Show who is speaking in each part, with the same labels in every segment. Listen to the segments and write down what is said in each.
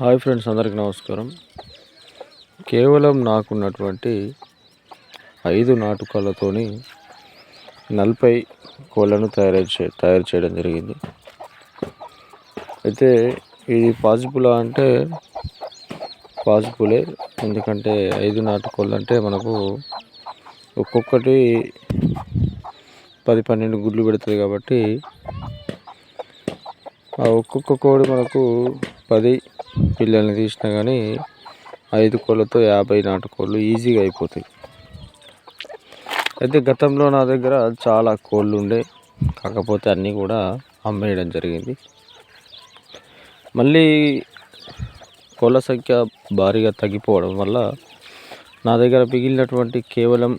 Speaker 1: Hi friends, అందరికీ నమస్కారం. కేవలం నాకున్నటువంటి 5 నాటుకోళ్లతోని 40 కోళ్లను తయారు చేయడం జరిగింది. అయితే ఇది పాసిబులా అంటే పాసిబులే. ఎందుకంటే 5 నాటుకోళ్ళు అంటే మనకు ఒక్కొక్కటి 10-12 గుడ్లు పెడుతుంది కాబట్టి ఆ ఒక్కొక్క కోడి మనకు 10 పిల్లల్ని తీసినా కానీ 5 కోళ్ళతో 50 నాటుకోళ్ళు ఈజీగా అయిపోతాయి. అయితే గతంలో నా దగ్గర చాలా కోళ్ళు ఉండే, కాకపోతే అన్నీ కూడా అమ్మేయడం జరిగింది. మళ్ళీ కోళ్ళ సంఖ్య భారీగా తగ్గిపోవడం వల్ల నా దగ్గర మిగిలినటువంటి కేవలం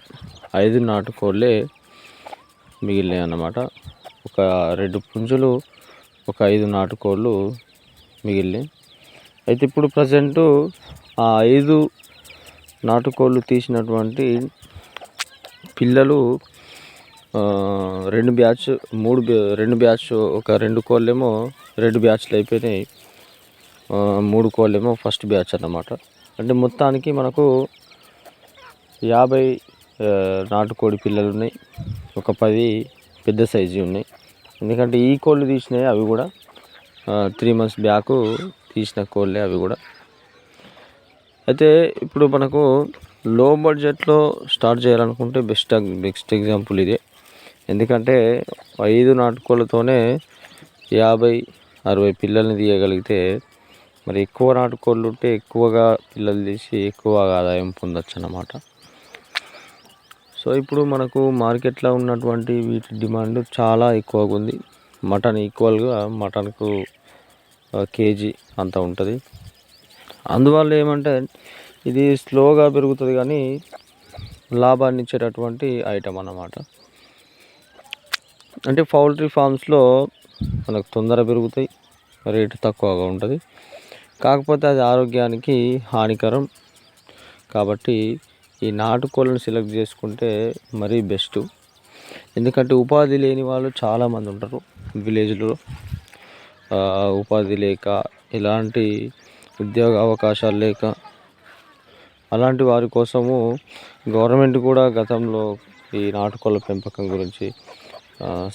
Speaker 1: 5 నాటుకోళ్ళే మిగిలినాయి అన్నమాట. ఒక 2 పుంజులు, ఒక 5 నాటుకోళ్ళు మిగిలినాయి. అయితే ఇప్పుడు ప్రజెంటు ఆ 5 నాటుకోళ్ళు తీసినటువంటి పిల్లలు 2 బ్యాచ్ ఒక 2 కోళ్ళేమో 2 బ్యాచ్లు అయిపోయినాయి, 3 కోళ్ళేమో ఫస్ట్ బ్యాచ్ అన్నమాట. అంటే మొత్తానికి మనకు 50 నాటుకోడి పిల్లలు ఉన్నాయి, ఒక 10 పెద్ద సైజు ఉన్నాయి. ఎందుకంటే ఈ కోళ్ళు తీసినాయి, అవి కూడా 3 months బ్యాక్ తీసిన కోళ్ళే అవి కూడా. అయితే ఇప్పుడు మనకు లో బడ్జెట్లో స్టార్ట్ చేయాలనుకుంటే బెస్ట్ ఎగ్జాంపుల్ ఇదే. ఎందుకంటే 5 నాటుకోళ్ళతోనే 50-60 పిల్లల్ని తీయగలిగితే మరి ఎక్కువ నాటుకోళ్ళు ఉంటే ఎక్కువగా పిల్లలు తీసి ఎక్కువ ఆదాయం పొందొచ్చు అన్నమాట. సో ఇప్పుడు మనకు మార్కెట్లో ఉన్నటువంటి వీటి డిమాండ్ చాలా ఎక్కువగా ఉంది. మటన్ ఈక్వల్గా మటన్కు కేజీ అంత ఉంటుంది. అందువల్ల ఏమంటే ఇది స్లోగా పెరుగుతుంది కానీ లాభాన్ని ఇచ్చేటటువంటి ఐటమ్ అన్నమాట. అంటే పౌల్ట్రీ ఫామ్స్లో మనకు తొందర పెరుగుతాయి, రేటు తక్కువగా ఉంటుంది, కాకపోతే అది ఆరోగ్యానికి హానికరం. కాబట్టి ఈ నాటుకోళ్ళను సెలెక్ట్ చేసుకుంటే మరీ బెస్ట్. ఎందుకంటే ఉపాధి లేని వాళ్ళు చాలామంది ఉంటారు విలేజ్లో. ఉపాధి లేక, ఎలాంటి ఉద్యోగ అవకాశాలు లేక, అలాంటి వారి కోసము గవర్నమెంట్ కూడా గతంలో ఈ నాటుకోళ్ళ పెంపకం గురించి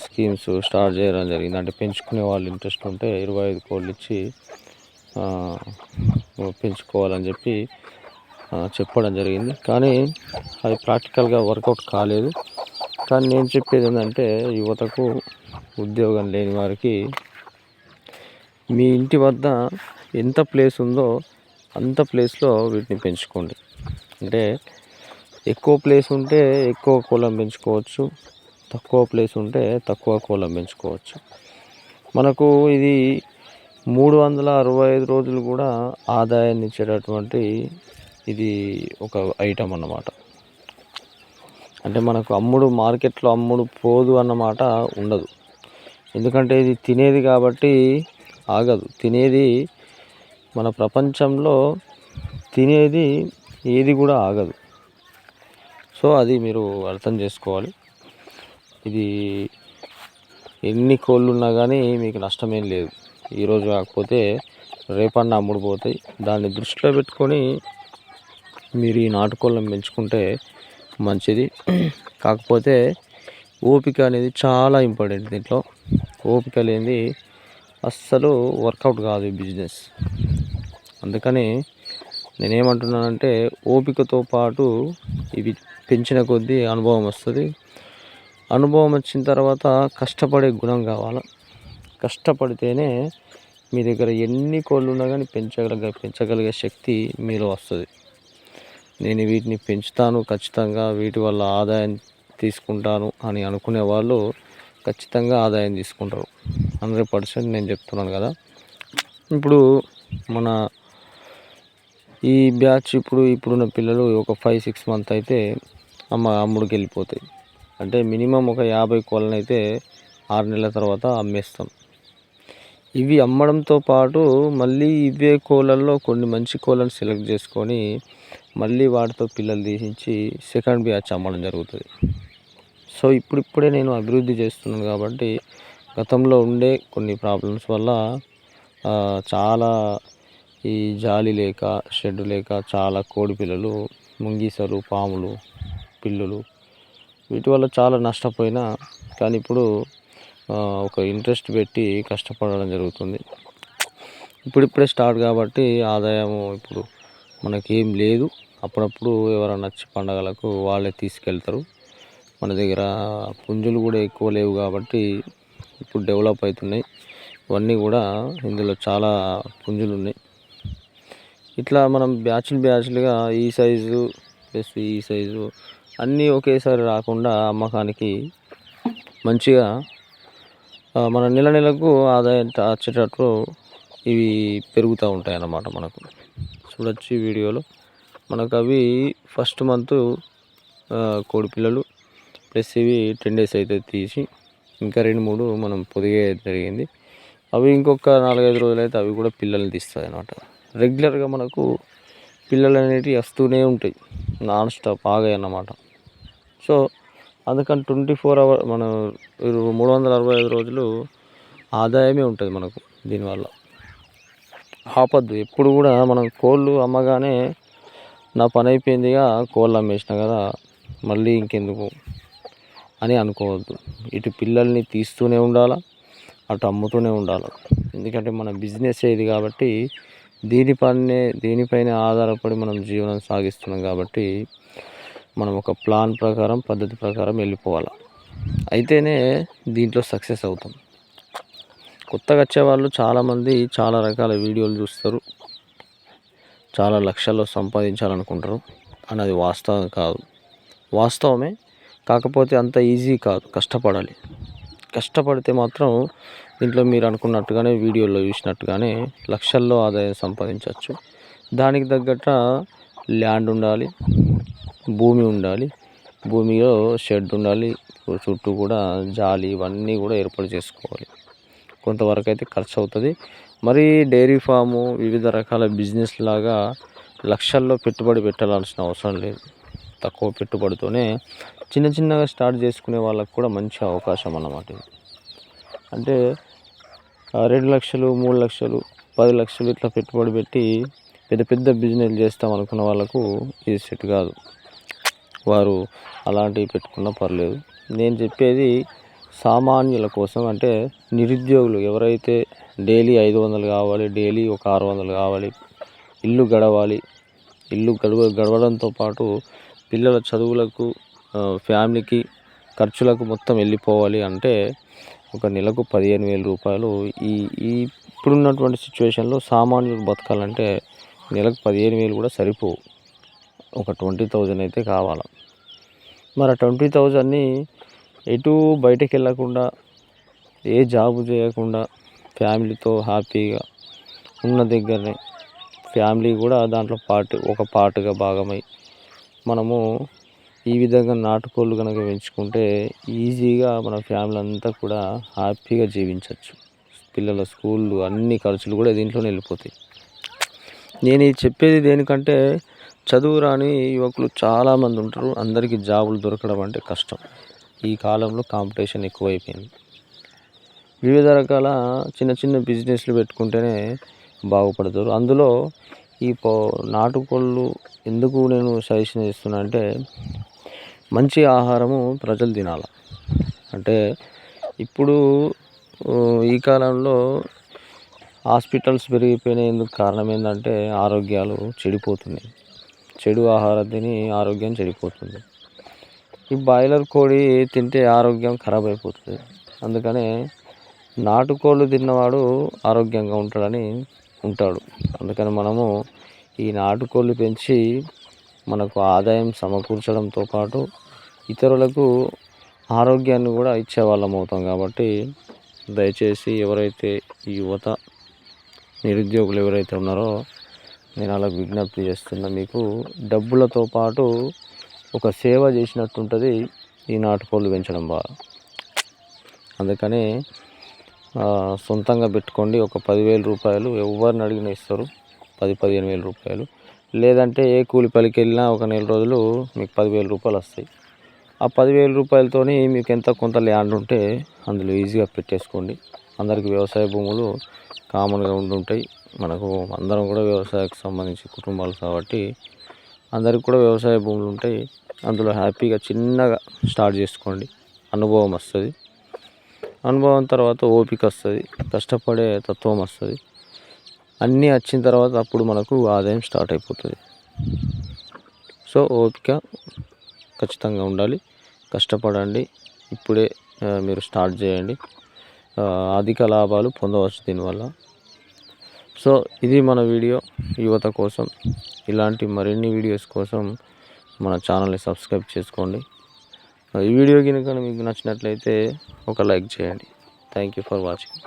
Speaker 1: స్కీమ్స్ స్టార్ట్ చేయడం జరిగింది. అంటే పెంచుకునే వాళ్ళు ఇంట్రెస్ట్ ఉంటే 25 కోళ్ళు ఇచ్చి పెంచుకోవాలని చెప్పి చెప్పడం జరిగింది. కానీ అది ప్రాక్టికల్గా వర్కౌట్ కాలేదు. కానీ నేను చెప్పేది ఏంటంటే యువతకు, ఉద్యోగం లేని వారికి మీ ఇంటి వద్ద ఎంత ప్లేస్ ఉందో అంత ప్లేస్లో వీటిని పెంచుకోండి. అంటే ఎక్కువ ప్లేస్ ఉంటే ఎక్కువ కోళ్ళను పెంచుకోవచ్చు, తక్కువ ప్లేస్ ఉంటే తక్కువ కోళ్ళను పెంచుకోవచ్చు. మనకు ఇది 365 రోజులు కూడా ఆదాయాన్ని ఇచ్చేటటువంటి ఇది ఒక ఐటమ్ అన్నమాట. అంటే మనకు మార్కెట్లో అమ్ముడు పోదు అన్నమాట ఉండదు. ఎందుకంటే ఇది తినేది కాబట్టి ఆగదు. తినేది మన ప్రపంచంలో తినేది ఏది కూడా ఆగదు. సో అది మీరు అర్థం చేసుకోవాలి. ఇది ఎన్ని కోళ్ళు ఉన్నా కానీ మీకు నష్టమేం లేదు. ఈరోజు కాకపోతే రేపన్నా అమ్ముడు పోతాయి. దాన్ని దృష్టిలో పెట్టుకొని మీరు ఈ నాటుకోళ్ళను పెంచుకుంటే మంచిది. కాకపోతే ఓపిక అనేది చాలా ఇంపార్టెంట్. దీంట్లో ఓపిక లేనిది అస్సలు వర్కౌట్ కాదు ఈ బిజినెస్. అందుకని నేనేమంటున్నానంటే ఓపికతో పాటు ఇవి పెంచిన కొద్దీ అనుభవం వస్తుంది. అనుభవం వచ్చిన తర్వాత కష్టపడే గుణం కావాలి. కష్టపడితేనే మీ దగ్గర ఎన్ని కోళ్ళు ఉన్నా కానీ పెంచగలిగే శక్తి మీలో వస్తుంది. నేను వీటిని పెంచుతాను, ఖచ్చితంగా వీటి వల్ల ఆదాయం తీసుకుంటాను అని అనుకునే వాళ్ళు ఖచ్చితంగా ఆదాయం తీసుకుంటారు. 100% నేను చెప్తున్నాను కదా. ఇప్పుడు మన ఈ బ్యాచ్ ఇప్పుడున్న పిల్లలు ఒక 5-6 months అయితే అమ్ముడికి వెళ్ళిపోతాయి. అంటే మినిమం ఒక 50 కోళ్ళను అయితే 6 నెలల తర్వాత అమ్మేస్తాం. ఇవి అమ్మడంతో పాటు మళ్ళీ ఇవే కోళ్ళల్లో కొన్ని మంచి కోళ్ళను సెలెక్ట్ చేసుకొని మళ్ళీ వాటితో పిల్లలు తీసించి సెకండ్ బ్యాచ్ అమ్మడం జరుగుతుంది. సో ఇప్పుడిప్పుడే నేను అభివృద్ధి చేస్తున్నాను కాబట్టి గతంలో ఉండే కొన్ని ప్రాబ్లమ్స్ వల్ల చాలా ఈ జాలి లేక షెడ్ లేక చాలా కోడి పిల్లలు, ముంగీసలు, పాములు, పిల్లులు వీటి వల్ల చాలా నష్టపోయినా కానీ ఇప్పుడు ఒక ఇంట్రెస్ట్ పెట్టి కష్టపడడం జరుగుతుంది. ఇప్పుడిప్పుడే స్టార్ట్ కాబట్టి ఆదాయము ఇప్పుడు మనకేం లేదు. అప్పుడప్పుడు ఎవరైనా వచ్చి పండగలకు వాళ్ళే తీసుకెళ్తారు. మన దగ్గర పుంజులు కూడా ఎక్కువ లేవు కాబట్టి ఇప్పుడు డెవలప్ అవుతున్నాయి. ఇవన్నీ కూడా ఇందులో చాలా పుంజులు ఉన్నాయి. ఇట్లా మనం బ్యాచ్లుగా ఈ సైజు ప్లస్ ఈ సైజు అన్నీ ఒకేసారి రాకుండా అమ్మకానికి మంచిగా మన నెలకు ఆదాయం వచ్చేటట్లు ఇవి పెరుగుతూ ఉంటాయి అన్నమాట. మనకు చూడొచ్చు ఈ వీడియోలో మనకు అవి ఫస్ట్ మంత్ కోడి పిల్లలు ప్లస్ ఇవి 10 days అయితే తీసి ఇంకా 2-3 మనం పొదిగే జరిగింది. అవి ఇంకొక 4-5 రోజులు అయితే అవి కూడా పిల్లల్ని తీస్తాయి అన్నమాట. రెగ్యులర్గా మనకు పిల్లలు అనేటివి వస్తూనే ఉంటాయి, నాన్ స్టాప్ ఆగాయి అన్నమాట. సో అందుకని 24 hours మనం 365 రోజులు ఆదాయమే ఉంటుంది మనకు. దీనివల్ల ఆపద్దు ఎప్పుడు కూడా. మనం కోళ్ళు అమ్మగానే నా పని అయిపోయిందిగా, కోళ్ళు అమ్మేసిన కదా మళ్ళీ ఇంకెందుకు అని అనుకోవద్దు. ఇటు పిల్లల్ని తీస్తూనే ఉండాలా, అటు అమ్ముతూనే ఉండాలి. ఎందుకంటే మన బిజినెస్ ఇది కాబట్టి దీనిపైనే ఆధారపడి మనం జీవనం సాగిస్తున్నాం కాబట్టి మనం ఒక ప్లాన్ ప్రకారం, పద్ధతి ప్రకారం వెళ్ళిపోవాలి. అయితేనే దీంట్లో సక్సెస్ అవుతాం. కొత్తగా వచ్చేవాళ్ళు చాలామంది చాలా రకాల వీడియోలు చూస్తారు, చాలా లక్షల్లో సంపాదించాలనుకుంటారు. అన్నది వాస్తవం కాదు. వాస్తవమే, కాకపోతే అంత ఈజీ కాదు. కష్టపడాలి. కష్టపడితే మాత్రం దీంట్లో మీరు అనుకున్నట్టుగానే వీడియోలో చూసినట్టుగానే లక్షల్లో ఆదాయం సంపాదించవచ్చు. దానికి తగ్గట్టు ల్యాండ్ ఉండాలి, భూమి ఉండాలి, భూమిలో షెడ్ ఉండాలి, చుట్టూ కూడా జాలి ఇవన్నీ కూడా ఏర్పాటు చేసుకోవాలి. కొంతవరకు అయితే ఖర్చు అవుతుంది. మరి డైరీ ఫాము వివిధ రకాల బిజినెస్ లాగా లక్షల్లో పెట్టుబడి పెట్టాల్సిన అవసరం లేదు. తక్కువ పెట్టుబడితోనే చిన్నగా స్టార్ట్ చేసుకునే వాళ్ళకు కూడా మంచి అవకాశం అన్నమాట. అంటే 2 లక్షలు, 3 లక్షలు, 10 లక్షలు ఇట్లా పెట్టుబడి పెట్టి పెద్ద బిజినెస్ చేస్తాం అనుకున్న వాళ్ళకు ఇది సెట్ కాదు. వారు అలాంటివి పెట్టుకున్నా పర్లేదు. నేను చెప్పేది సామాన్యుల కోసం. అంటే నిరుద్యోగులు ఎవరైతే డైలీ 500 కావాలి, డైలీ ఒక 600 కావాలి, ఇల్లు గడవాలి, గడవడంతో పాటు పిల్లల చదువులకు, ఫ్యామిలీకి ఖర్చులకు మొత్తం వెళ్ళిపోవాలి అంటే ఒక నెలకు 15,000 రూపాయలు. ఈ ఇప్పుడున్నటువంటి సిచ్యువేషన్లో సామాన్యులు బతకాలంటే నెలకు 15,000 కూడా సరిపోవు. ఒక 20,000 అయితే కావాలి. మరి ఆ 20,000ని ఎటు బయటకు వెళ్ళకుండా, ఏ జాబు చేయకుండా ఫ్యామిలీతో హ్యాపీగా ఉన్న దగ్గరనే ఫ్యామిలీ కూడా దాంట్లో ఒక పార్ట్గా భాగమై మనము ఈ విధంగా నాటుకోళ్ళు కనుక పెంచుకుంటే ఈజీగా మన ఫ్యామిలీ అంతా కూడా హ్యాపీగా జీవించవచ్చు. పిల్లల స్కూళ్ళు అన్ని ఖర్చులు కూడా దీంట్లోనే వెళ్ళిపోతాయి. నేను ఇది చెప్పేది దేనికంటే చదువు రాని యువకులు చాలామంది ఉంటారు. అందరికీ జాబులు దొరకడం అంటే కష్టం. ఈ కాలంలో కాంపిటీషన్ ఎక్కువైపోయింది. వివిధ రకాల చిన్న బిజినెస్లు పెట్టుకుంటేనే బాగుపడతారు. అందులో ఈ నాటుకోళ్ళు ఎందుకు నేను సజెషన్ ఇస్తున్నా అంటే మంచి ఆహారము ప్రజలు తినాలి. అంటే ఇప్పుడు ఈ కాలంలో హాస్పిటల్స్ పెరిగిపోయినందుకు కారణం ఏంటంటే ఆరోగ్యాలు చెడిపోతున్నాయి. చెడు ఆహారం తిని ఆరోగ్యం చెడిపోతుంది. ఈ బాయిలర్ కోడి తింటే ఆరోగ్యం ఖరాబ్ అయిపోతుంది. అందుకనే నాటుకోళ్ళు తిన్నవాడు ఆరోగ్యంగా ఉంటాడు. అందుకని మనము ఈ నాటుకోళ్ళు పెంచి మనకు ఆదాయం సమకూర్చడంతో పాటు ఇతరులకు ఆరోగ్యాన్ని కూడా ఇచ్చేవాళ్ళం అవుతాం. కాబట్టి దయచేసి ఎవరైతే ఈ యువత నిరుద్యోగులు ఎవరైతే ఉన్నారో నేను అలా విజ్ఞప్తి చేస్తున్నా, మీకు డబ్బులతో పాటు ఒక సేవ చేసినట్టు ఉంటుంది ఈ నాటుకోళ్ళు పెంచడం బాగా. అందుకని సొంతంగా పెట్టుకోండి. ఒక 10,000 రూపాయలు ఎవరిని అడిగినా ఇస్తారు. 10,000-15,000 రూపాయలు. లేదంటే ఏ కూలి పనికి వెళ్ళినా ఒక నెల రోజులు మీకు 10,000 రూపాయలు వస్తాయి. ఆ 10,000 రూపాయలతోని మీకు కొంత ల్యాండ్ ఉంటే అందులో ఈజీగా పెట్టేసుకోండి. అందరికీ వ్యవసాయ భూములు కామన్గా ఉంటుంటాయి. మనకు అందరం కూడా వ్యవసాయకు సంబంధించి కుటుంబాలు కాబట్టి అందరికి కూడా వ్యవసాయ భూములు ఉంటాయి. అందులో హ్యాపీగా చిన్నగా స్టార్ట్ చేసుకోండి. అనుభవం వస్తుంది. అనుభవం తర్వాత ఓపిక వస్తుంది, కష్టపడే తత్వం వస్తుంది. అన్నీ వచ్చిన తర్వాత అప్పుడు మనకు ఆదాయం స్టార్ట్ అయిపోతుంది. సో ఓపిక ఖచ్చితంగా ఉండాలి, కష్టపడండి. ఇప్పుడే మీరు స్టార్ట్ చేయండి, అధిక లాభాలు పొందవచ్చు దీనివల్ల. సో ఇది మన వీడియో యువత కోసం. ఇలాంటి మరిన్ని వీడియోస్ కోసం మన ఛానల్ని సబ్స్క్రైబ్ చేసుకోండి. ఈ వీడియో కనుక మీకు నచ్చినట్లయితే ఒక లైక్ చేయండి. Thank you for watching.